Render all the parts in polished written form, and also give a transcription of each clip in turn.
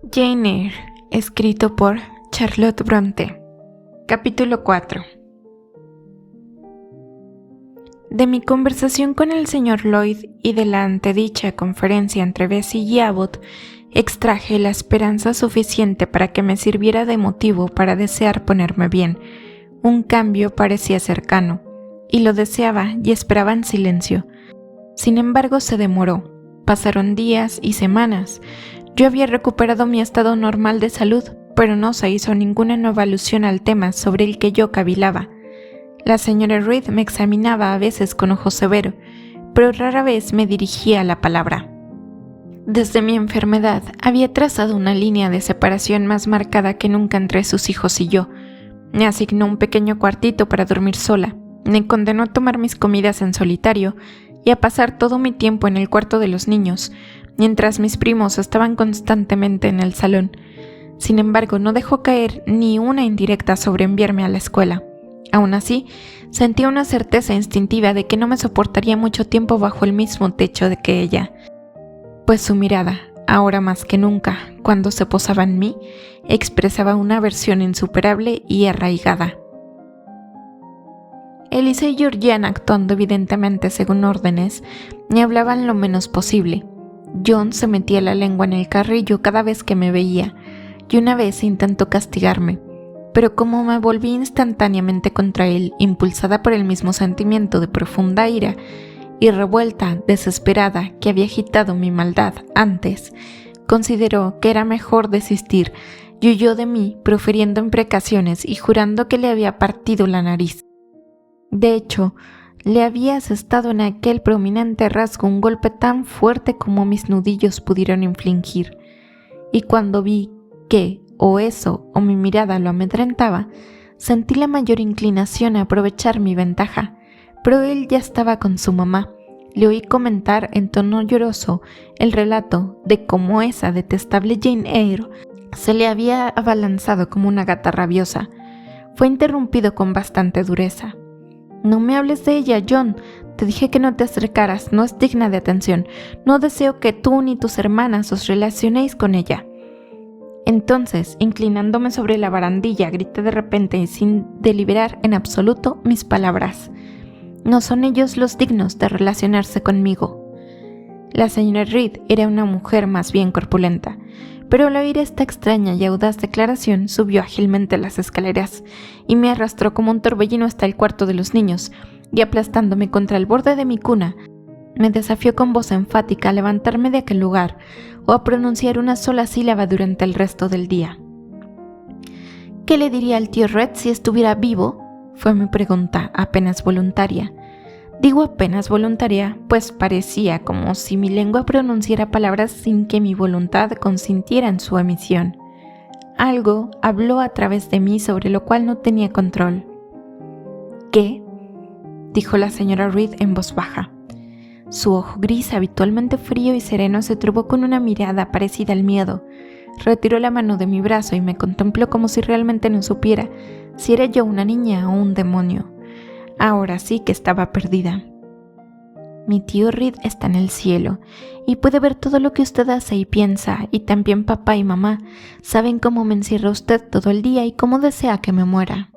Jane Eyre, escrito por Charlotte Brontë. Capítulo 4. De mi conversación con el señor Lloyd y de la antedicha conferencia entre Bessie y Abbot, extraje la esperanza suficiente para que me sirviera de motivo para desear ponerme bien. Un cambio parecía cercano, y lo deseaba y esperaba en silencio. Sin embargo, se demoró. Pasaron días y semanas. Yo había recuperado mi estado normal de salud, pero no se hizo ninguna nueva alusión al tema sobre el que yo cavilaba. La señora Reed me examinaba a veces con ojo severo, pero rara vez me dirigía la palabra. Desde mi enfermedad había trazado una línea de separación más marcada que nunca entre sus hijos y yo. Me asignó un pequeño cuartito para dormir sola, me condenó a tomar mis comidas en solitario y a pasar todo mi tiempo en el cuarto de los niños, mientras mis primos estaban constantemente en el salón. Sin embargo, no dejó caer ni una indirecta sobre enviarme a la escuela. Aún así, sentía una certeza instintiva de que no me soportaría mucho tiempo bajo el mismo techo que ella, pues su mirada, ahora más que nunca, cuando se posaba en mí, expresaba una aversión insuperable y arraigada. Elisa y Georgiana, actuando evidentemente según órdenes, me hablaban lo menos posible. John se metía la lengua en el carrillo cada vez que me veía, y una vez intentó castigarme, pero como me volví instantáneamente contra él, impulsada por el mismo sentimiento de profunda ira y revuelta desesperada que había agitado mi maldad antes, consideró que era mejor desistir y huyó de mí, profiriendo imprecaciones y jurando que le había partido la nariz. De hecho, le había asestado en aquel prominente rasgo un golpe tan fuerte como mis nudillos pudieron infligir, y cuando vi que o eso o mi mirada lo amedrentaba, sentí la mayor inclinación a aprovechar mi ventaja, pero él ya estaba con su mamá. Le oí comentar en tono lloroso el relato de cómo esa detestable Jane Eyre se le había abalanzado como una gata rabiosa. Fue interrumpido con bastante dureza. «No me hables de ella, John. Te dije que no te acercaras, no es digna de atención. No deseo que tú ni tus hermanas os relacionéis con ella». Entonces, inclinándome sobre la barandilla, grité de repente y sin deliberar en absoluto mis palabras: «No son ellos los dignos de relacionarse conmigo». La señora Reed era una mujer más bien corpulenta, pero al oír esta extraña y audaz declaración subió ágilmente las escaleras y me arrastró como un torbellino hasta el cuarto de los niños, y aplastándome contra el borde de mi cuna, me desafió con voz enfática a levantarme de aquel lugar o a pronunciar una sola sílaba durante el resto del día. «¿Qué le diría al tío Red si estuviera vivo?», fue mi pregunta, apenas voluntaria. Digo apenas voluntaria, pues parecía como si mi lengua pronunciara palabras sin que mi voluntad consintiera en su emisión. Algo habló a través de mí sobre lo cual no tenía control. «¿Qué?», dijo la señora Reed en voz baja. Su ojo gris, habitualmente frío y sereno, se turbó con una mirada parecida al miedo. Retiró la mano de mi brazo y me contempló como si realmente no supiera si era yo una niña o un demonio. Ahora sí que estaba perdida. «Mi tío Reed está en el cielo y puede ver todo lo que usted hace y piensa, y también papá y mamá saben cómo me encierra usted todo el día y cómo desea que me muera».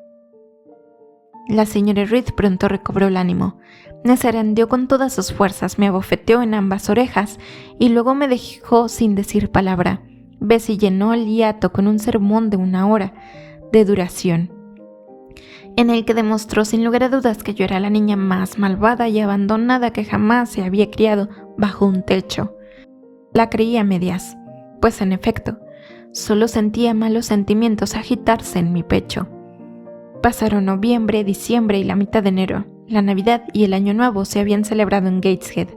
La señora Reed pronto recobró el ánimo. Me zarandeó con todas sus fuerzas, me abofeteó en ambas orejas y luego me dejó sin decir palabra. Bessie llenó el hiato con un sermón de 1 hora de duración, en el que demostró sin lugar a dudas que yo era la niña más malvada y abandonada que jamás se había criado bajo un techo. La creí a medias, pues en efecto, solo sentía malos sentimientos agitarse en mi pecho. Pasaron noviembre, diciembre y la mitad de enero. La Navidad y el Año Nuevo se habían celebrado en Gateshead,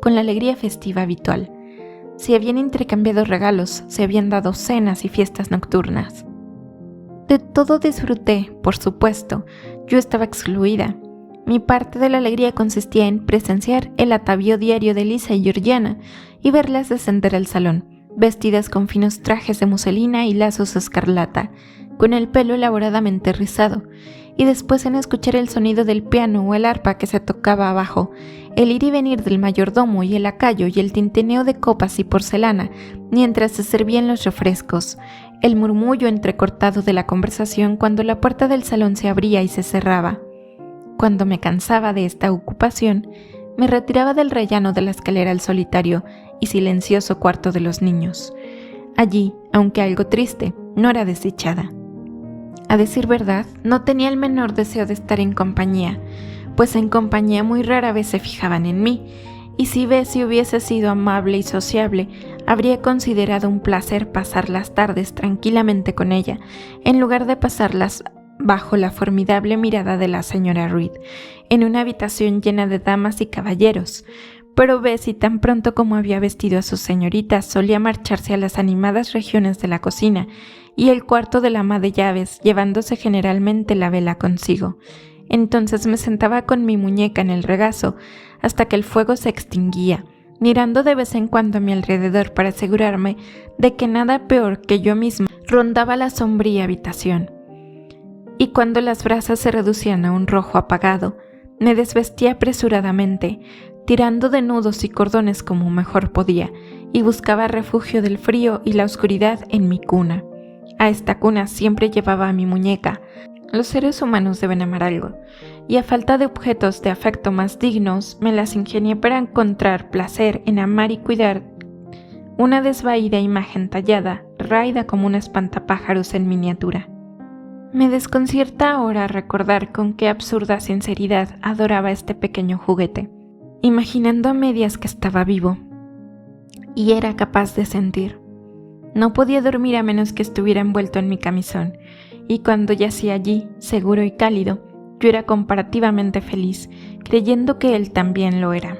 con la alegría festiva habitual. Se habían intercambiado regalos, se habían dado cenas y fiestas nocturnas. De todo disfruté, por supuesto. Yo estaba excluida. Mi parte de la alegría consistía en presenciar el atavío diario de Elisa y Georgiana y verlas descender al salón, vestidas con finos trajes de muselina y lazos escarlata, con el pelo elaboradamente rizado, y después en escuchar el sonido del piano o el arpa que se tocaba abajo, el ir y venir del mayordomo y el lacayo y el tintineo de copas y porcelana mientras se servían los refrescos, el murmullo entrecortado de la conversación cuando la puerta del salón se abría y se cerraba. Cuando me cansaba de esta ocupación, me retiraba del rellano de la escalera al solitario y silencioso cuarto de los niños. Allí, aunque algo triste, no era desdichada. A decir verdad, no tenía el menor deseo de estar en compañía, pues en compañía muy rara vez se fijaban en mí, y si Bessie hubiese sido amable y sociable, habría considerado un placer pasar las tardes tranquilamente con ella, en lugar de pasarlas bajo la formidable mirada de la señora Reed, en una habitación llena de damas y caballeros. Pero Bessie, tan pronto como había vestido a sus señoritas, solía marcharse a las animadas regiones de la cocina y el cuarto del ama de llaves, llevándose generalmente la vela consigo. Entonces me sentaba con mi muñeca en el regazo hasta que el fuego se extinguía, mirando de vez en cuando a mi alrededor para asegurarme de que nada peor que yo misma rondaba la sombría habitación. Y cuando las brasas se reducían a un rojo apagado, me desvestía apresuradamente, tirando de nudos y cordones como mejor podía, y buscaba refugio del frío y la oscuridad en mi cuna. A esta cuna siempre llevaba a mi muñeca. Los seres humanos deben amar algo, y a falta de objetos de afecto más dignos, me las ingenié para encontrar placer en amar y cuidar una desvaída imagen tallada, raída como un espantapájaros en miniatura. Me desconcierta ahora recordar con qué absurda sinceridad adoraba este pequeño juguete, imaginando a medias que estaba vivo, y era capaz de sentir. No podía dormir a menos que estuviera envuelto en mi camisón, y cuando yacía allí, seguro y cálido, yo era comparativamente feliz, creyendo que él también lo era.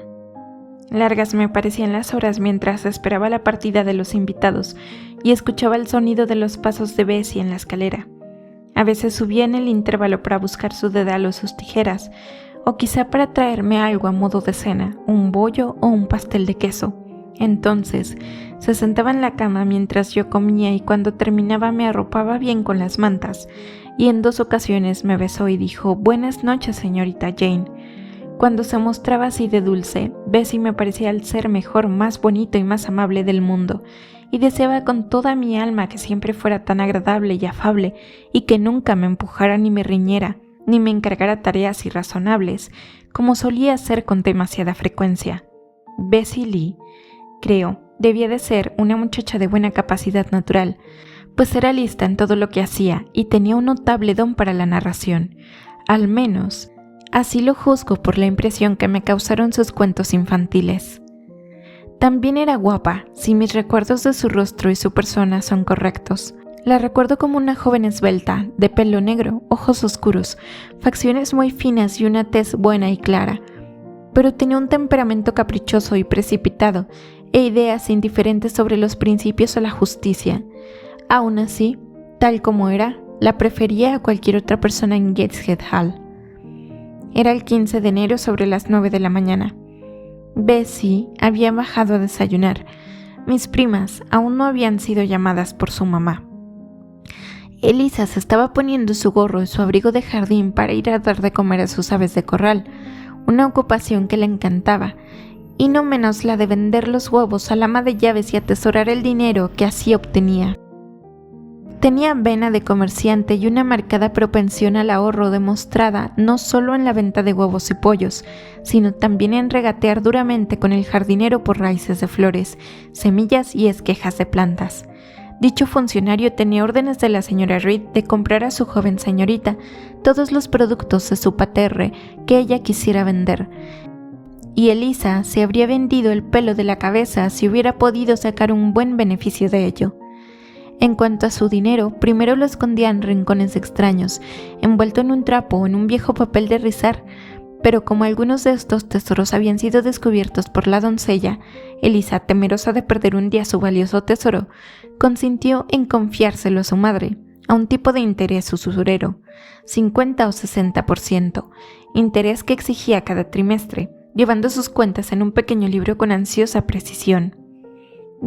Largas me parecían las horas mientras esperaba la partida de los invitados y escuchaba el sonido de los pasos de Bessie en la escalera. A veces subía en el intervalo para buscar su dedal o sus tijeras, o quizá para traerme algo a modo de cena, un bollo o un pastel de queso. Entonces, se sentaba en la cama mientras yo comía y cuando terminaba me arropaba bien con las mantas, y en 2 ocasiones me besó y dijo: «Buenas noches, señorita Jane». Cuando se mostraba así de dulce, Bessie me parecía el ser mejor, más bonito y más amable del mundo, y deseaba con toda mi alma que siempre fuera tan agradable y afable, y que nunca me empujara ni me riñera, ni me encargara tareas irrazonables, como solía hacer con demasiada frecuencia. Bessie Lee, creo, debía de ser una muchacha de buena capacidad natural, pues era lista en todo lo que hacía y tenía un notable don para la narración. Al menos, así lo juzgo por la impresión que me causaron sus cuentos infantiles. También era guapa, si mis recuerdos de su rostro y su persona son correctos. La recuerdo como una joven esbelta, de pelo negro, ojos oscuros, facciones muy finas y una tez buena y clara, pero tenía un temperamento caprichoso y precipitado e ideas indiferentes sobre los principios o la justicia. Aún así, tal como era, la prefería a cualquier otra persona en Gateshead Hall. Era el 15 de enero sobre las 9 de la mañana. Bessie había bajado a desayunar. Mis primas aún no habían sido llamadas por su mamá. Elisa se estaba poniendo su gorro y su abrigo de jardín para ir a dar de comer a sus aves de corral, una ocupación que le encantaba, y no menos la de vender los huevos al ama de llaves y atesorar el dinero que así obtenía. Tenía vena de comerciante y una marcada propensión al ahorro demostrada no solo en la venta de huevos y pollos, sino también en regatear duramente con el jardinero por raíces de flores, semillas y esquejas de plantas. Dicho funcionario tenía órdenes de la señora Reed de comprar a su joven señorita todos los productos de su paterre que ella quisiera vender, y Elisa se habría vendido el pelo de la cabeza si hubiera podido sacar un buen beneficio de ello. En cuanto a su dinero, primero lo escondía en rincones extraños, envuelto en un trapo o en un viejo papel de rizar, pero como algunos de estos tesoros habían sido descubiertos por la doncella, Elisa, temerosa de perder un día su valioso tesoro, consintió en confiárselo a su madre, a un tipo de interés usurero, 50 o 60%, interés que exigía cada trimestre, llevando sus cuentas en un pequeño libro con ansiosa precisión.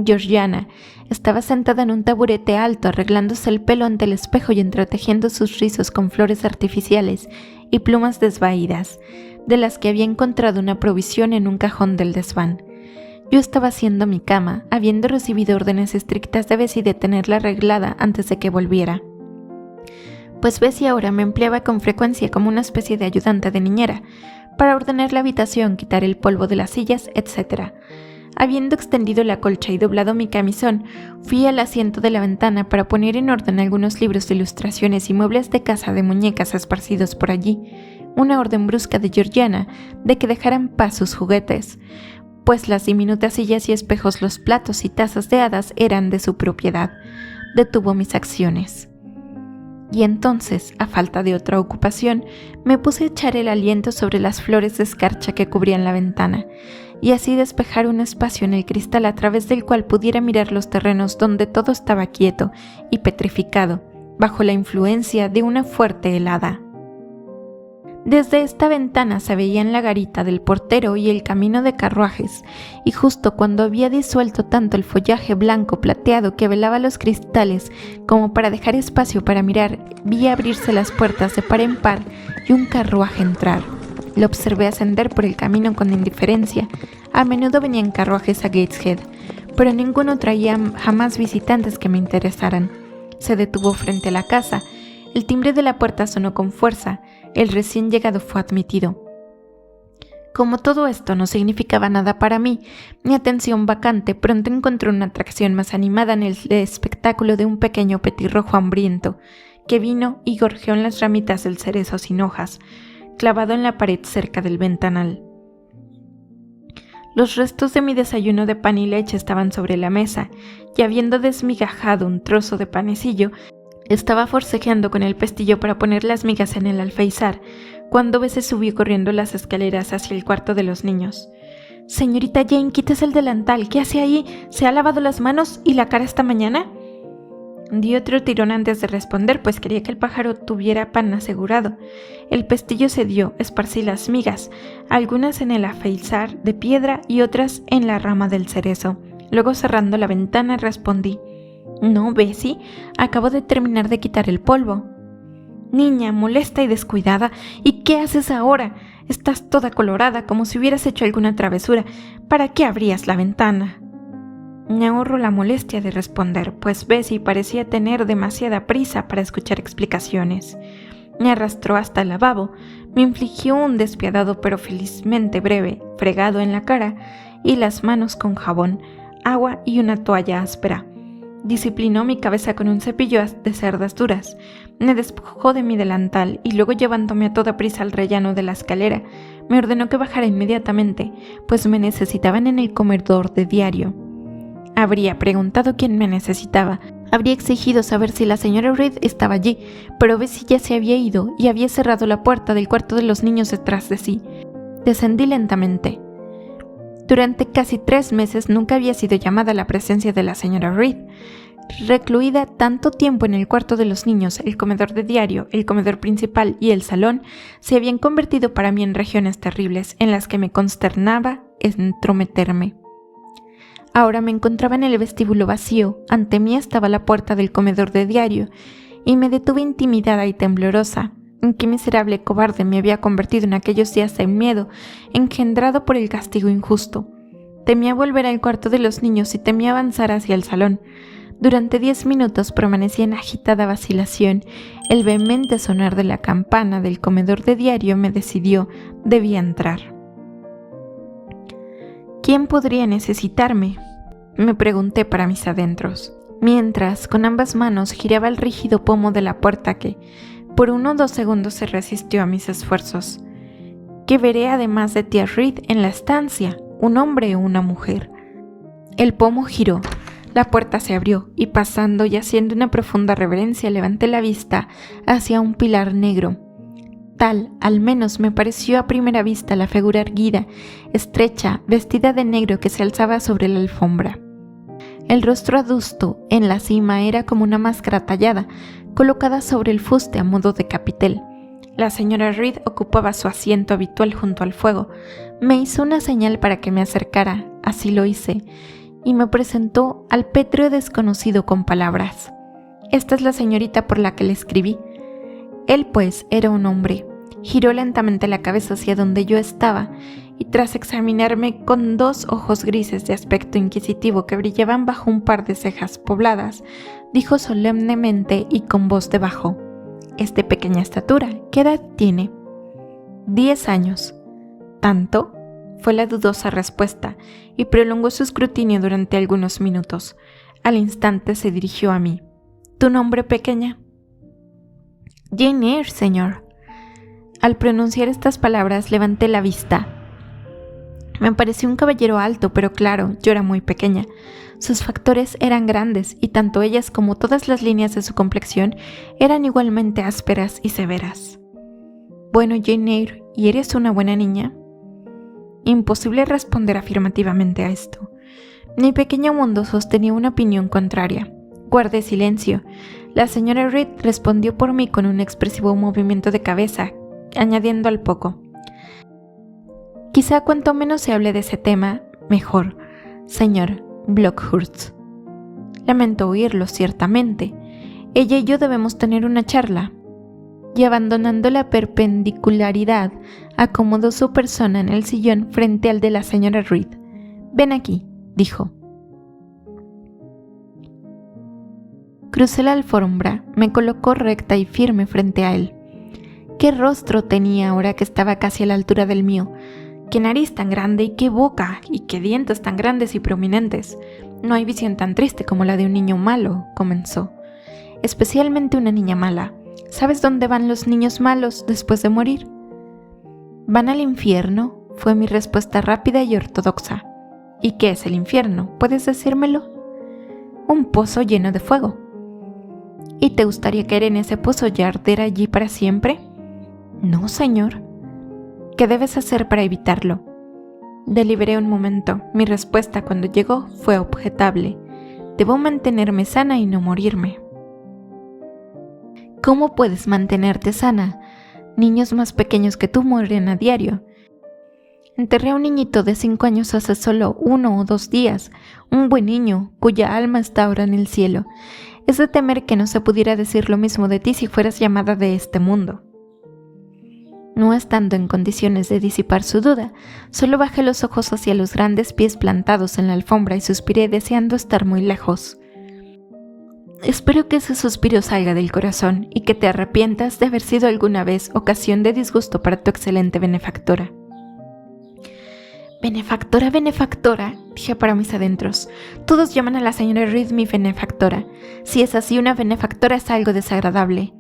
Georgiana estaba sentada en un taburete alto arreglándose el pelo ante el espejo y entretejiendo sus rizos con flores artificiales y plumas desvaídas, de las que había encontrado una provisión en un cajón del desván. Yo estaba haciendo mi cama, habiendo recibido órdenes estrictas de Bessie de tenerla arreglada antes de que volviera. Pues Bessie ahora me empleaba con frecuencia como una especie de ayudante de niñera, para ordenar la habitación, quitar el polvo de las sillas, etc. Habiendo extendido la colcha y doblado mi camisón, fui al asiento de la ventana para poner en orden algunos libros de ilustraciones y muebles de casa de muñecas esparcidos por allí, una orden brusca de Georgiana de que dejara en paz sus juguetes, pues las diminutas sillas y espejos, los platos y tazas de hadas eran de su propiedad. Detuvo mis acciones. Y entonces, a falta de otra ocupación, me puse a echar el aliento sobre las flores de escarcha que cubrían la ventana, y así despejar un espacio en el cristal a través del cual pudiera mirar los terrenos donde todo estaba quieto y petrificado, bajo la influencia de una fuerte helada. Desde esta ventana se veían la garita del portero y el camino de carruajes, y justo cuando había disuelto tanto el follaje blanco plateado que velaba los cristales como para dejar espacio para mirar, vi abrirse las puertas de par en par y un carruaje entrar. Lo observé ascender por el camino con indiferencia. A menudo venían carruajes a Gateshead, pero ninguno traía jamás visitantes que me interesaran. Se detuvo frente a la casa. El timbre de la puerta sonó con fuerza. El recién llegado fue admitido. Como todo esto no significaba nada para mí, mi atención vacante pronto encontró una atracción más animada en el espectáculo de un pequeño petirrojo hambriento, que vino y gorjeó en las ramitas del cerezo sin hojas, clavado en la pared cerca del ventanal. Los restos de mi desayuno de pan y leche estaban sobre la mesa, y habiendo desmigajado un trozo de panecillo, estaba forcejeando con el pestillo para poner las migas en el alféizar, cuando Bessie subió corriendo las escaleras hacia el cuarto de los niños. «Señorita Jane, quítese el delantal. ¿Qué hace ahí? ¿Se ha lavado las manos y la cara esta mañana?» Di otro tirón antes de responder, pues quería que el pájaro tuviera pan asegurado. El pestillo cedió, esparcí las migas, algunas en el alféizar de piedra y otras en la rama del cerezo. Luego, cerrando la ventana, respondí: «No, Bessie, acabo de terminar de quitar el polvo». «Niña, molesta y descuidada, ¿y qué haces ahora? Estás toda colorada, como si hubieras hecho alguna travesura. ¿Para qué abrías la ventana?» Me ahorro la molestia de responder, pues Bessie parecía tener demasiada prisa para escuchar explicaciones. Me arrastró hasta el lavabo, me infligió un despiadado pero felizmente breve fregado en la cara y las manos con jabón, agua y una toalla áspera. Disciplinó mi cabeza con un cepillo de cerdas duras, me despojó de mi delantal y luego, llevándome a toda prisa al rellano de la escalera, me ordenó que bajara inmediatamente, pues me necesitaban en el comedor de diario. Habría preguntado quién me necesitaba, habría exigido saber si la señora Reed estaba allí, pero Bessie ya se había ido y había cerrado la puerta del cuarto de los niños detrás de sí. Descendí lentamente. Durante casi 3 meses nunca había sido llamada a la presencia de la señora Reed. Recluida tanto tiempo en el cuarto de los niños, el comedor de diario, el comedor principal y el salón, se habían convertido para mí en regiones terribles en las que me consternaba entrometerme. Ahora me encontraba en el vestíbulo vacío, ante mí estaba la puerta del comedor de diario, y me detuve intimidada y temblorosa. ¿En qué miserable cobarde me había convertido en aquellos días de miedo, engendrado por el castigo injusto? Temía volver al cuarto de los niños y temía avanzar hacia el salón. Durante 10 minutos permanecí en agitada vacilación. El vehemente sonar de la campana del comedor de diario me decidió, debía entrar. ¿Quién podría necesitarme?, me pregunté para mis adentros, mientras con ambas manos giraba el rígido pomo de la puerta que, por 1 o 2 segundos, se resistió a mis esfuerzos. ¿Qué veré además de tía Reed en la estancia? ¿Un hombre o una mujer? El pomo giró, la puerta se abrió y, pasando y haciendo una profunda reverencia, levanté la vista hacia un pilar negro. Tal, al menos, me pareció a primera vista la figura erguida, estrecha, vestida de negro que se alzaba sobre la alfombra. El rostro adusto en la cima era como una máscara tallada, colocada sobre el fuste a modo de capitel. La señora Reed ocupaba su asiento habitual junto al fuego. Me hizo una señal para que me acercara, así lo hice, y me presentó al pétreo desconocido con palabras. Esta es la señorita por la que le escribí. Él, pues, era un hombre. Giró lentamente la cabeza hacia donde yo estaba y tras examinarme con 2 ojos grises de aspecto inquisitivo que brillaban bajo un par de cejas pobladas, dijo solemnemente y con voz de bajo: «Es de pequeña estatura. ¿Qué edad tiene?» 10 años. ¿Tanto?, fue la dudosa respuesta, y prolongó su escrutinio durante algunos minutos. Al instante se dirigió a mí. «¿Tu nombre, pequeña?» «Jane Eyre, señor». Al pronunciar estas palabras levanté la vista. Me pareció un caballero alto, pero claro, yo era muy pequeña. Sus factores eran grandes y tanto ellas como todas las líneas de su complexión eran igualmente ásperas y severas. «Bueno, Jane Eyre, ¿y eres una buena niña?» Imposible responder afirmativamente a esto. Mi pequeño mundo sostenía una opinión contraria. Guardé silencio. La señora Reed respondió por mí con un expresivo movimiento de cabeza, añadiendo al poco: «Quizá cuanto menos se hable de ese tema, mejor, señor Blockhurst. Lamento oírlo, ciertamente. Ella y yo debemos tener una charla». Y abandonando la perpendicularidad, acomodó su persona en el sillón frente al de la señora Reed. «Ven aquí», dijo. Crucé la alfombra, me colocó recta y firme frente a él. Qué rostro tenía ahora que estaba casi a la altura del mío. Qué nariz tan grande y qué boca, y qué dientes tan grandes y prominentes. No hay visión tan triste como la de un niño malo, comenzó. Especialmente una niña mala. ¿Sabes dónde van los niños malos después de morir? «Van al infierno», fue mi respuesta rápida y ortodoxa. «¿Y qué es el infierno? ¿Puedes decírmelo?» «Un pozo lleno de fuego». «¿Y te gustaría caer en ese pozo y arder allí para siempre?» «No, señor». «¿Qué debes hacer para evitarlo?» Deliberé un momento. Mi respuesta cuando llegó fue objetable. «Debo mantenerme sana y no morirme». «¿Cómo puedes mantenerte sana? Niños más pequeños que tú mueren a diario. Enterré a un niñito de 5 años hace solo 1 o 2 días, un buen niño cuya alma está ahora en el cielo. Es de temer que no se pudiera decir lo mismo de ti si fueras llamada de este mundo». No estando en condiciones de disipar su duda, solo bajé los ojos hacia los grandes pies plantados en la alfombra y suspiré deseando estar muy lejos. Espero que ese suspiro salga del corazón y que te arrepientas de haber sido alguna vez ocasión de disgusto para tu excelente benefactora. «Benefactora, benefactora», dije para mis adentros. Todos llaman a la señora Reed mi benefactora. Si es así, una benefactora es algo desagradable.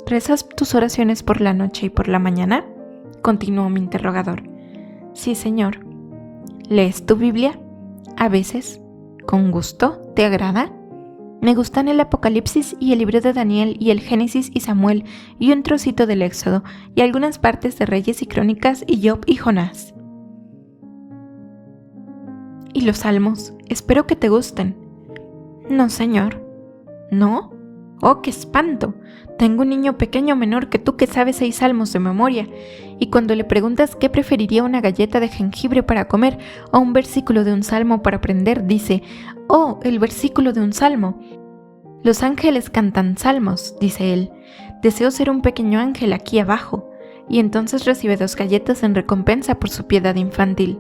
«¿Rezas tus oraciones por la noche y por la mañana?», continuó mi interrogador. «Sí, señor». «¿Lees tu Biblia?». «A veces». «¿Con gusto? ¿Te agrada?». «Me gustan el Apocalipsis y el libro de Daniel y el Génesis y Samuel y un trocito del Éxodo y algunas partes de Reyes y Crónicas y Job y Jonás». «¿Y los salmos? Espero que te gusten». «No, señor». «¿No? ¡Oh, qué espanto! Tengo un niño pequeño menor que tú que sabe 6 salmos de memoria, y cuando le preguntas qué preferiría, una galleta de jengibre para comer o un versículo de un salmo para aprender, dice: «Oh, el versículo de un salmo». «Los ángeles cantan salmos», dice él. «Deseo ser un pequeño ángel aquí abajo», y entonces recibe 2 galletas en recompensa por su piedad infantil.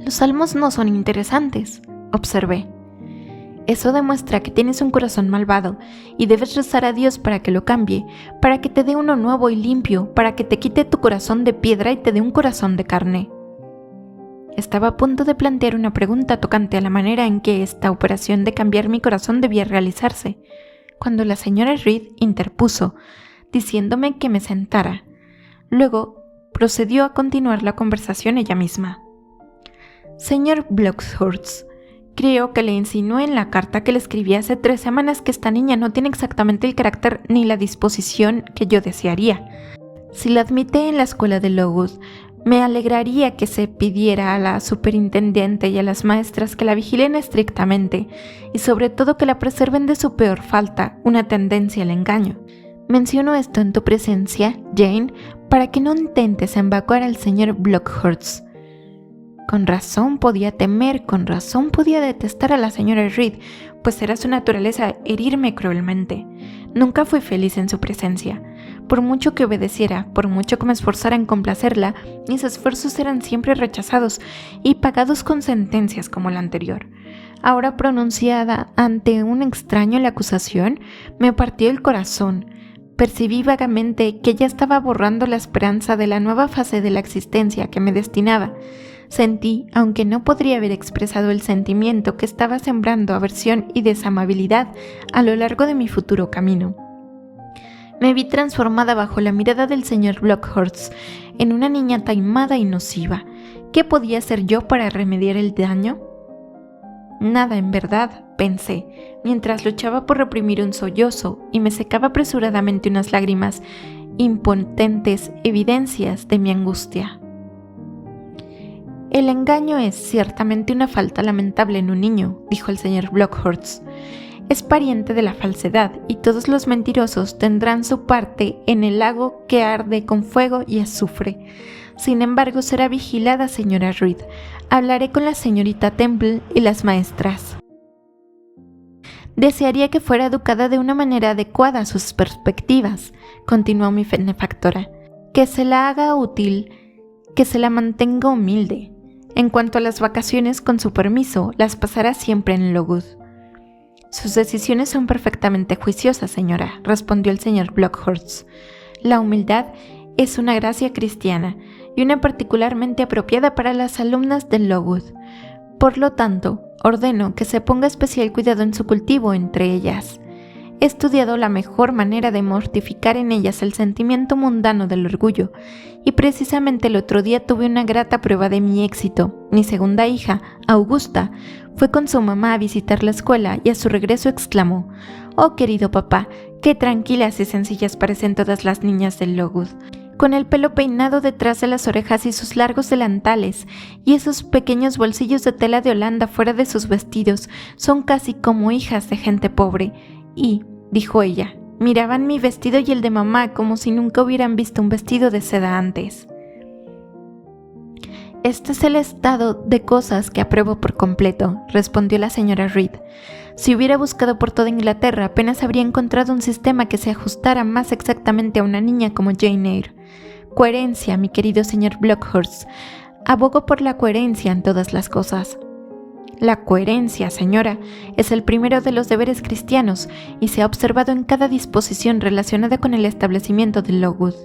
«Los salmos no son interesantes», observé. «Eso demuestra que tienes un corazón malvado y debes rezar a Dios para que lo cambie, para que te dé uno nuevo y limpio, para que te quite tu corazón de piedra y te dé un corazón de carne». Estaba a punto de plantear una pregunta tocante a la manera en que esta operación de cambiar mi corazón debía realizarse, cuando la señora Reed interpuso, diciéndome que me sentara. Luego procedió a continuar la conversación ella misma. «Señor Blockhurst, creo que le insinué en la carta que le escribí hace 3 semanas que esta niña no tiene exactamente el carácter ni la disposición que yo desearía. Si la admite en la escuela de Lowood, me alegraría que se pidiera a la superintendente y a las maestras que la vigilen estrictamente y sobre todo que la preserven de su peor falta, una tendencia al engaño. Menciono esto en tu presencia, Jane, para que no intentes embacuar al señor Blockhurst». Con razón podía temer, con razón podía detestar a la señora Reed, pues era su naturaleza herirme cruelmente. Nunca fui feliz en su presencia. Por mucho que obedeciera, por mucho que me esforzara en complacerla, mis esfuerzos eran siempre rechazados y pagados con sentencias como la anterior. Ahora pronunciada ante un extraño la acusación, me partió el corazón. Percibí vagamente que ya estaba borrando la esperanza de la nueva fase de la existencia que me destinaba. Sentí, aunque no podría haber expresado el sentimiento, que estaba sembrando aversión y desamabilidad a lo largo de mi futuro camino. Me vi transformada bajo la mirada del señor Blockhurst en una niña taimada y nociva. ¿Qué podía hacer yo para remediar el daño? Nada, en verdad, pensé, mientras luchaba por reprimir un sollozo y me secaba apresuradamente unas lágrimas, impotentes evidencias de mi angustia. El engaño es ciertamente una falta lamentable en un niño, dijo el señor Blockhurst. Es pariente de la falsedad y todos los mentirosos tendrán su parte en el lago que arde con fuego y azufre. Sin embargo, será vigilada, señora Reed. Hablaré con la señorita Temple y las maestras. Desearía que fuera educada de una manera adecuada a sus perspectivas, continuó mi benefactora. Que se la haga útil, que se la mantenga humilde. En cuanto a las vacaciones, con su permiso, las pasará siempre en Lowood. Sus decisiones son perfectamente juiciosas, señora, respondió el señor Blockhurst. La humildad es una gracia cristiana y una particularmente apropiada para las alumnas de Lowood. Por lo tanto, ordeno que se ponga especial cuidado en su cultivo entre ellas. He estudiado la mejor manera de mortificar en ellas el sentimiento mundano del orgullo, y precisamente el otro día tuve una grata prueba de mi éxito. Mi segunda hija, Augusta, fue con su mamá a visitar la escuela y a su regreso exclamó: «Oh, querido papá, qué tranquilas y sencillas parecen todas las niñas del Lowood, con el pelo peinado detrás de las orejas y sus largos delantales, y esos pequeños bolsillos de tela de Holanda fuera de sus vestidos, son casi como hijas de gente pobre». Y, dijo ella, miraban mi vestido y el de mamá como si nunca hubieran visto un vestido de seda antes. Este es el estado de cosas que apruebo por completo, respondió la señora Reed. Si hubiera buscado por toda Inglaterra, apenas habría encontrado un sistema que se ajustara más exactamente a una niña como Jane Eyre. Coherencia, mi querido señor Blockhurst. Abogo por la coherencia en todas las cosas. La coherencia, señora, es el primero de los deberes cristianos y se ha observado en cada disposición relacionada con el establecimiento de Lowood.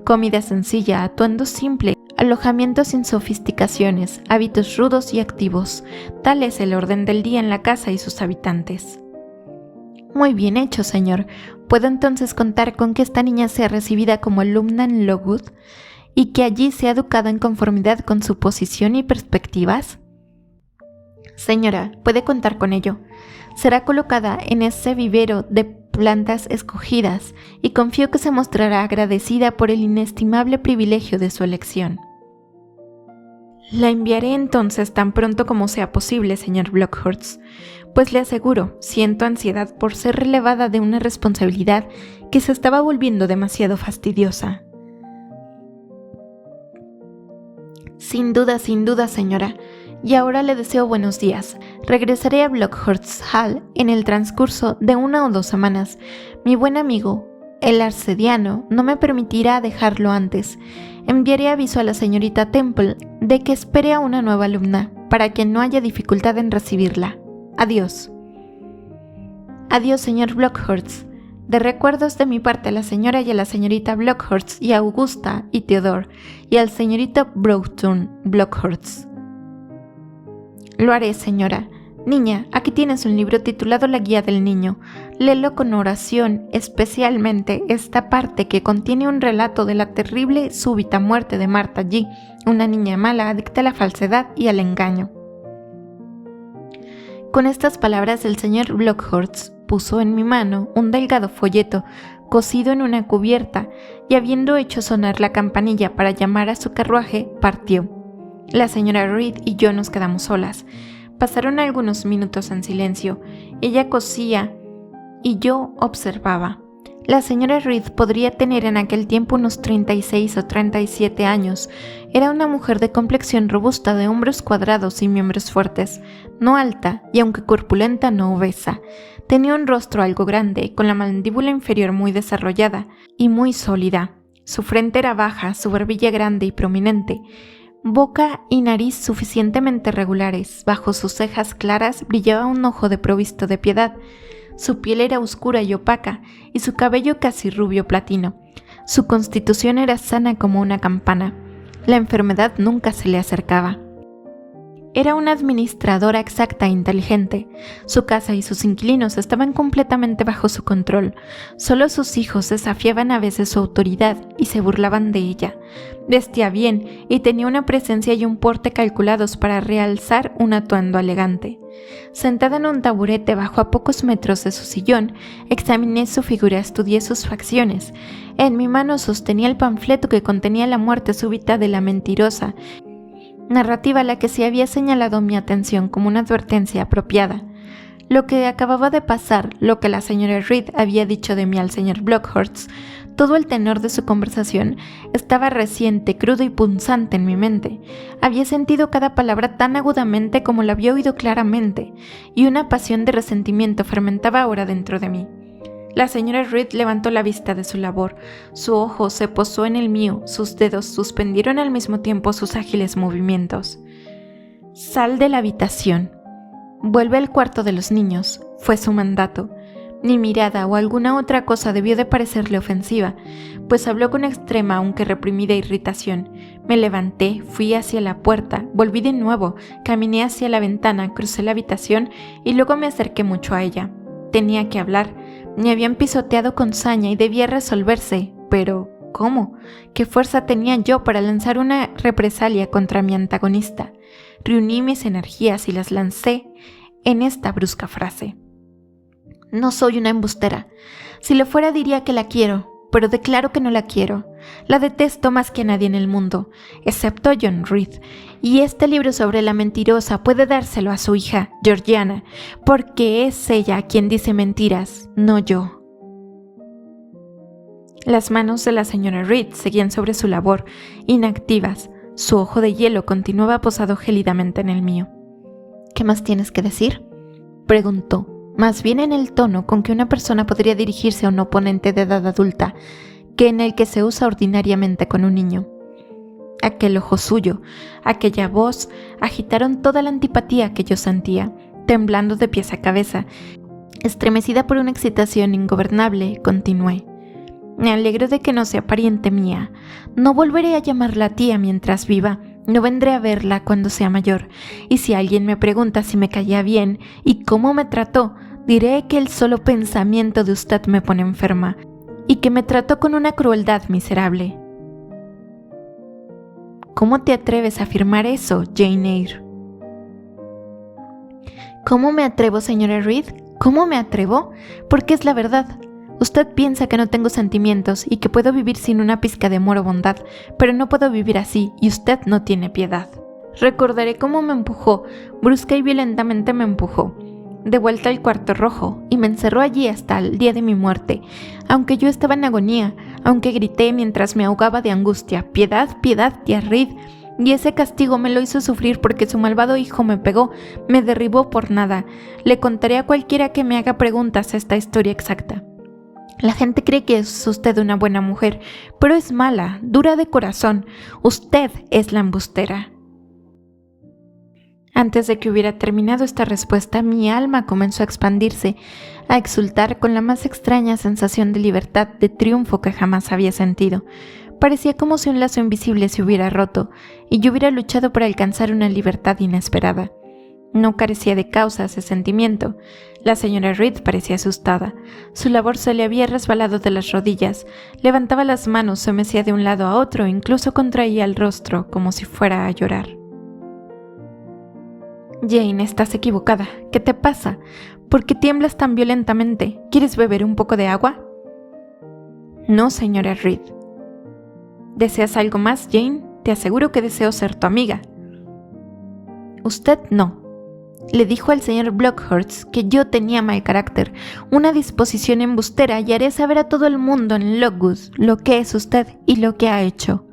Comida sencilla, atuendo simple, alojamiento sin sofisticaciones, hábitos rudos y activos. Tal es el orden del día en la casa y sus habitantes. Muy bien hecho, señor. ¿Puedo entonces contar con que esta niña sea recibida como alumna en Lowood y que allí sea educada en conformidad con su posición y perspectivas? Señora, puede contar con ello. Será colocada en ese vivero de plantas escogidas y confío que se mostrará agradecida por el inestimable privilegio de su elección. La enviaré entonces tan pronto como sea posible, señor Blockhurst, pues le aseguro, siento ansiedad por ser relevada de una responsabilidad que se estaba volviendo demasiado fastidiosa. Sin duda, señora. Y ahora le deseo buenos días. Regresaré a Blockhurst Hall en el transcurso de 1 o 2 semanas. Mi buen amigo, el arcediano, no me permitirá dejarlo antes. Enviaré aviso a la señorita Temple de que espere a una nueva alumna, para que no haya dificultad en recibirla. Adiós. Adiós, señor Blockhurst. De recuerdos de mi parte a la señora y a la señorita Blockhurst y a Augusta y Theodore, y al señorito Broughton Blockhurst. Lo haré, señora. Niña, aquí tienes un libro titulado La Guía del Niño. Léelo con oración, especialmente esta parte que contiene un relato de la terrible súbita muerte de Martha G., una niña mala adicta a la falsedad y al engaño. Con estas palabras el señor Blockhurst puso en mi mano un delgado folleto cosido en una cubierta y, habiendo hecho sonar la campanilla para llamar a su carruaje, partió. La señora Reed y yo nos quedamos solas. Pasaron algunos minutos en silencio. Ella cosía y yo observaba. La señora Reed podría tener en aquel tiempo unos 36 o 37 años. Era una mujer de complexión robusta, de hombros cuadrados y miembros fuertes, no alta y aunque corpulenta no obesa. Tenía un rostro algo grande, con la mandíbula inferior muy desarrollada y muy sólida. Su frente era baja, su barbilla grande y prominente. Boca y nariz suficientemente regulares. Bajo sus cejas claras brillaba un ojo provisto de piedad. Su piel era oscura y opaca, y su cabello casi rubio platino. Su constitución era sana como una campana. La enfermedad nunca se le acercaba. Era una administradora exacta e inteligente. Su casa y sus inquilinos estaban completamente bajo su control. Solo sus hijos desafiaban a veces su autoridad y se burlaban de ella. Vestía bien y tenía una presencia y un porte calculados para realzar un atuendo elegante. Sentada en un taburete bajo a pocos metros de su sillón, examiné su figura, estudié sus facciones. En mi mano sostenía el panfleto que contenía la muerte súbita de la mentirosa, narrativa a la que se había señalado mi atención como una advertencia apropiada. Lo que acababa de pasar, lo que la señora Reed había dicho de mí al señor Blockhurst, todo el tenor de su conversación estaba reciente, crudo y punzante en mi mente. Había sentido cada palabra tan agudamente como la había oído claramente, y una pasión de resentimiento fermentaba ahora dentro de mí. La señora Reed levantó la vista de su labor. Su ojo se posó en el mío, sus dedos suspendieron al mismo tiempo sus ágiles movimientos. «Sal de la habitación. Vuelve al cuarto de los niños», fue su mandato. Mi mirada o alguna otra cosa debió de parecerle ofensiva, pues habló con extrema aunque reprimida irritación. Me levanté, fui hacia la puerta, volví de nuevo, caminé hacia la ventana, crucé la habitación y luego me acerqué mucho a ella. Tenía que hablar. Me habían pisoteado con saña y debía resolverse, pero ¿cómo? ¿Qué fuerza tenía yo para lanzar una represalia contra mi antagonista? Reuní mis energías y las lancé en esta brusca frase. No soy una embustera. Si lo fuera diría que la quiero, pero declaro que no la quiero. La detesto más que a nadie en el mundo, excepto a John Reed, y este libro sobre la mentirosa puede dárselo a su hija, Georgiana, porque es ella quien dice mentiras, no yo. Las manos de la señora Reed seguían sobre su labor, inactivas. Su ojo de hielo continuaba posado gélidamente en el mío. «¿Qué más tienes que decir?», preguntó, más bien en el tono con que una persona podría dirigirse a un oponente de edad adulta, que en el que se usa ordinariamente con un niño. Aquel ojo suyo, aquella voz, agitaron toda la antipatía que yo sentía. Temblando de pies a cabeza, estremecida por una excitación ingobernable, continué. Me alegro de que no sea pariente mía. No volveré a llamarla tía mientras viva. No vendré a verla cuando sea mayor. Y si alguien me pregunta si me caía bien y cómo me trató, diré que el solo pensamiento de usted me pone enferma y que me trató con una crueldad miserable. ¿Cómo te atreves a afirmar eso, Jane Eyre? ¿Cómo me atrevo, señora Reed? ¿Cómo me atrevo? Porque es la verdad. Usted piensa que no tengo sentimientos y que puedo vivir sin una pizca de amor o bondad, pero no puedo vivir así y usted no tiene piedad. Recordaré cómo me empujó, brusca y violentamente me empujó, de vuelta al cuarto rojo, y me encerró allí hasta el día de mi muerte, aunque yo estaba en agonía, aunque grité mientras me ahogaba de angustia, «Piedad, piedad, tía Reed», y ese castigo me lo hizo sufrir porque su malvado hijo me pegó, me derribó por nada. Le contaré a cualquiera que me haga preguntas esta historia exacta. La gente cree que es usted una buena mujer, pero es mala, dura de corazón. Usted es la embustera. Antes de que hubiera terminado esta respuesta, mi alma comenzó a expandirse, a exultar con la más extraña sensación de libertad, de triunfo que jamás había sentido. Parecía como si un lazo invisible se hubiera roto y yo hubiera luchado por alcanzar una libertad inesperada. No carecía de causa ese sentimiento. La señora Reed parecía asustada. Su labor se le había resbalado de las rodillas. Levantaba las manos, se mecía de un lado a otro, incluso contraía el rostro como si fuera a llorar. «Jane, estás equivocada. ¿Qué te pasa? ¿Por qué tiemblas tan violentamente? ¿Quieres beber un poco de agua?» «No, señora Reed». «¿Deseas algo más, Jane? Te aseguro que deseo ser tu amiga». «Usted no». Le dijo al señor Blockhurst que yo tenía mal carácter, una disposición embustera, y haré saber a todo el mundo en Lockwood lo que es usted y lo que ha hecho.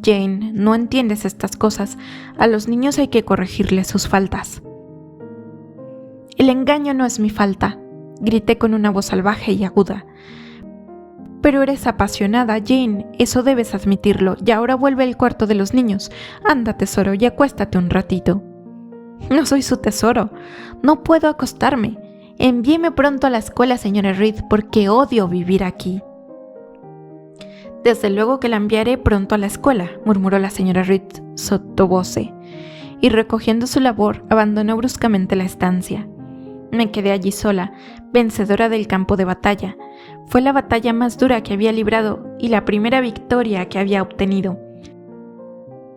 Jane, no entiendes estas cosas. A los niños hay que corregirles sus faltas. El engaño no es mi falta, grité con una voz salvaje y aguda. Pero eres apasionada, Jane, eso debes admitirlo, y ahora vuelve al cuarto de los niños. Anda, tesoro, y acuéstate un ratito. No soy su tesoro. No puedo acostarme. Envíeme pronto a la escuela, señora Reed, porque odio vivir aquí. Desde luego que la enviaré pronto a la escuela, murmuró la señora Reed sottovoce, y recogiendo su labor, abandonó bruscamente la estancia. Me quedé allí sola, vencedora del campo de batalla. Fue la batalla más dura que había librado y la primera victoria que había obtenido.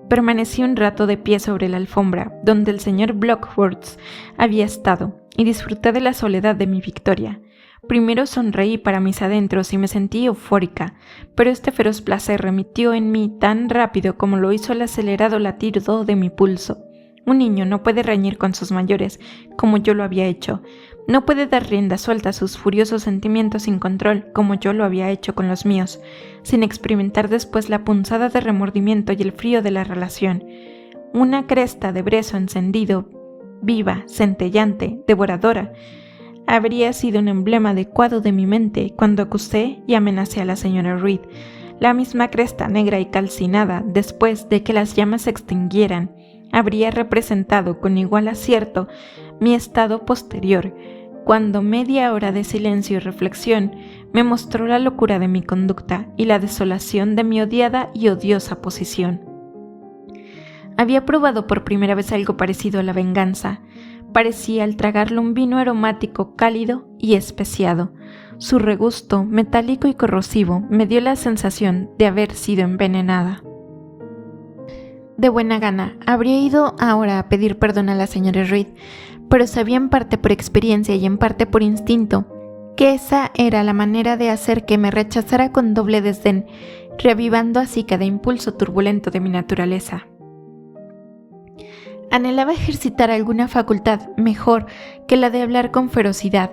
Permanecí un rato de pie sobre la alfombra, donde el señor Blockworth había estado, y disfruté de la soledad de mi victoria. Primero sonreí para mis adentros y me sentí eufórica, pero este feroz placer remitió en mí tan rápido como lo hizo el acelerado latido de mi pulso. Un niño no puede reñir con sus mayores, como yo lo había hecho. No puede dar rienda suelta a sus furiosos sentimientos sin control, como yo lo había hecho con los míos, sin experimentar después la punzada de remordimiento y el frío de la relación. Una cresta de brezo encendido, viva, centellante, devoradora, habría sido un emblema adecuado de mi mente cuando acusé y amenacé a la señora Reed. La misma cresta negra y calcinada, después de que las llamas se extinguieran, habría representado con igual acierto mi estado posterior, cuando media hora de silencio y reflexión me mostró la locura de mi conducta y la desolación de mi odiada y odiosa posición. Había probado por primera vez algo parecido a la venganza. Parecía al tragarlo un vino aromático cálido y especiado. Su regusto, metálico y corrosivo, me dio la sensación de haber sido envenenada. De buena gana, habría ido ahora a pedir perdón a la señora Reed, pero sabía en parte por experiencia y en parte por instinto que esa era la manera de hacer que me rechazara con doble desdén, reavivando así cada impulso turbulento de mi naturaleza. Anhelaba ejercitar alguna facultad mejor que la de hablar con ferocidad.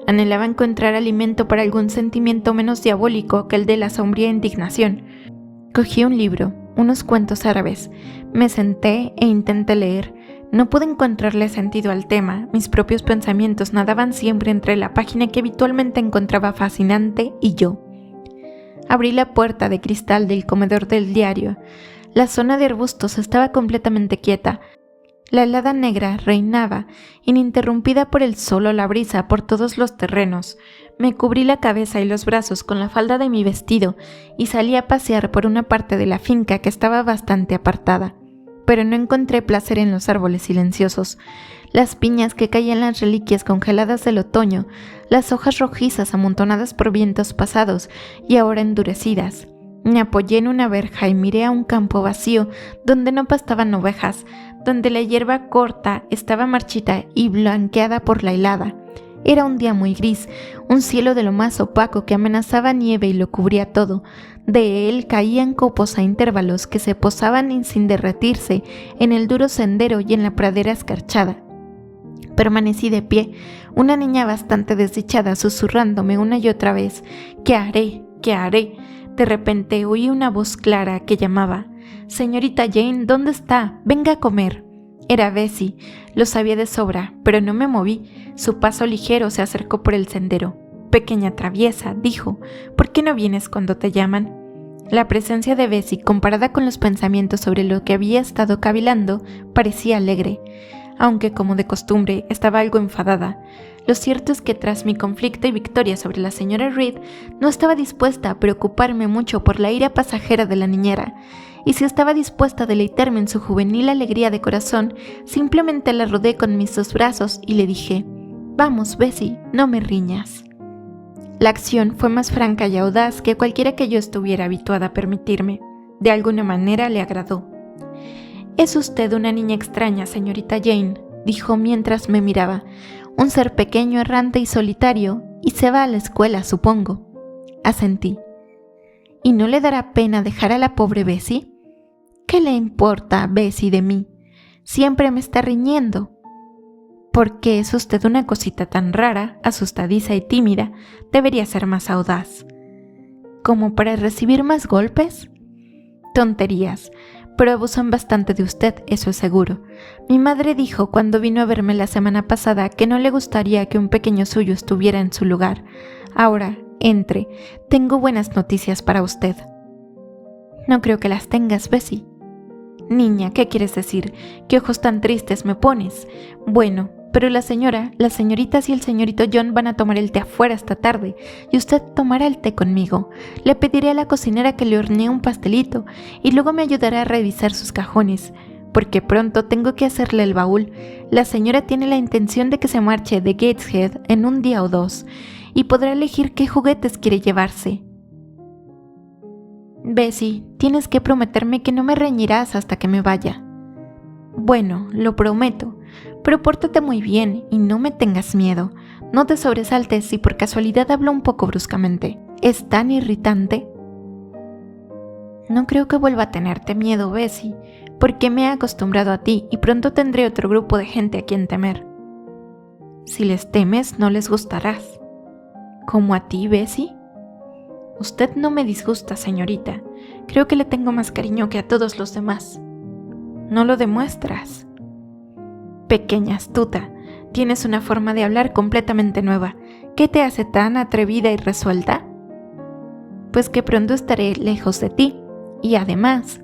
Anhelaba encontrar alimento para algún sentimiento menos diabólico que el de la sombría indignación. Cogí un libro, unos cuentos árabes. Me senté e intenté leer. No pude encontrarle sentido al tema. Mis propios pensamientos nadaban siempre entre la página que habitualmente encontraba fascinante y yo. Abrí la puerta de cristal del comedor del diario. La zona de arbustos estaba completamente quieta. La helada negra reinaba, ininterrumpida por el sol o la brisa, por todos los terrenos. Me cubrí la cabeza y los brazos con la falda de mi vestido y salí a pasear por una parte de la finca que estaba bastante apartada. Pero no encontré placer en los árboles silenciosos, las piñas que caían las reliquias congeladas del otoño, las hojas rojizas amontonadas por vientos pasados y ahora endurecidas. Me apoyé en una verja y miré a un campo vacío donde no pastaban ovejas, donde la hierba corta estaba marchita y blanqueada por la helada. Era un día muy gris, un cielo de lo más opaco que amenazaba nieve y lo cubría todo. De él caían copos a intervalos que se posaban sin derretirse en el duro sendero y en la pradera escarchada. Permanecí de pie, una niña bastante desdichada susurrándome una y otra vez: ¿qué haré? ¿Qué haré? De repente oí una voz clara que llamaba: «Señorita Jane, ¿dónde está? Venga a comer». Era Bessie, lo sabía de sobra, pero no me moví. Su paso ligero se acercó por el sendero. «Pequeña traviesa», dijo, «¿por qué no vienes cuando te llaman?». La presencia de Bessie, comparada con los pensamientos sobre lo que había estado cavilando, parecía alegre, aunque, como de costumbre, estaba algo enfadada. Lo cierto es que tras mi conflicto y victoria sobre la señora Reed, no estaba dispuesta a preocuparme mucho por la ira pasajera de la niñera, y si estaba dispuesta a deleitarme en su juvenil alegría de corazón, simplemente la rodé con mis dos brazos y le dije: «Vamos, Bessie, no me riñas». La acción fue más franca y audaz que cualquiera que yo estuviera habituada a permitirme. De alguna manera le agradó. «Es usted una niña extraña, señorita Jane», dijo mientras me miraba. «Un ser pequeño, errante y solitario, y se va a la escuela, supongo». Asentí. «¿Y no le dará pena dejar a la pobre Bessie?». «¿Qué le importa, Bessie, de mí? Siempre me está riñendo». ¿Por qué es usted una cosita tan rara, asustadiza y tímida? Debería ser más audaz. ¿Como para recibir más golpes? Tonterías, pero abusan bastante de usted, eso es seguro. Mi madre dijo cuando vino a verme la semana pasada que no le gustaría que un pequeño suyo estuviera en su lugar. Ahora, entre, tengo buenas noticias para usted. No creo que las tengas, Bessie. Niña, ¿qué quieres decir? ¿Qué ojos tan tristes me pones? Bueno, pero las señoritas y el señorito John van a tomar el té afuera esta tarde y usted tomará el té conmigo. Le pediré a la cocinera que le hornee un pastelito y luego me ayudará a revisar sus cajones, porque pronto tengo que hacerle el baúl. La señora tiene la intención de que se marche de Gateshead en un día o dos y podrá elegir qué juguetes quiere llevarse. Bessie, tienes que prometerme que no me reñirás hasta que me vaya. Bueno, lo prometo, pero pórtate muy bien y no me tengas miedo. No te sobresaltes si por casualidad hablo un poco bruscamente. ¿Es tan irritante? No creo que vuelva a tenerte miedo, Bessie, porque me he acostumbrado a ti y pronto tendré otro grupo de gente a quien temer. Si les temes, no les gustarás. ¿Como a ti, Bessie? Usted no me disgusta, señorita. Creo que le tengo más cariño que a todos los demás. No lo demuestras. Pequeña astuta, tienes una forma de hablar completamente nueva. ¿Qué te hace tan atrevida y resuelta? Pues que pronto estaré lejos de ti. Y además,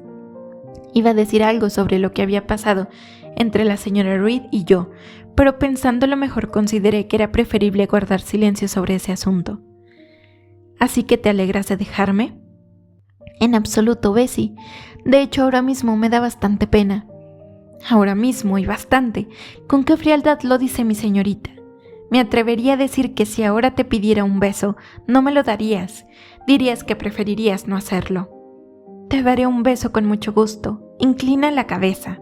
iba a decir algo sobre lo que había pasado entre la señora Reed y yo, pero pensándolo mejor consideré que era preferible guardar silencio sobre ese asunto. ¿Así que te alegras de dejarme? En absoluto, Bessie. De hecho, ahora mismo me da bastante pena. Ahora mismo y bastante. ¿Con qué frialdad lo dice mi señorita? Me atrevería a decir que si ahora te pidiera un beso, no me lo darías. Dirías que preferirías no hacerlo. Te daré un beso con mucho gusto. Inclina la cabeza.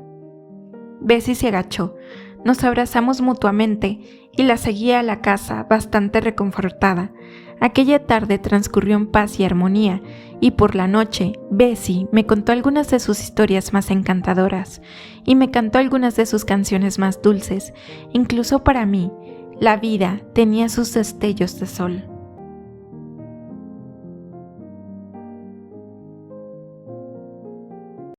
Bessie se agachó. Nos abrazamos mutuamente y la seguí a la casa bastante reconfortada. Aquella tarde transcurrió en paz y armonía, y por la noche Bessie me contó algunas de sus historias más encantadoras, y me cantó algunas de sus canciones más dulces. Incluso para mí, la vida tenía sus destellos de sol.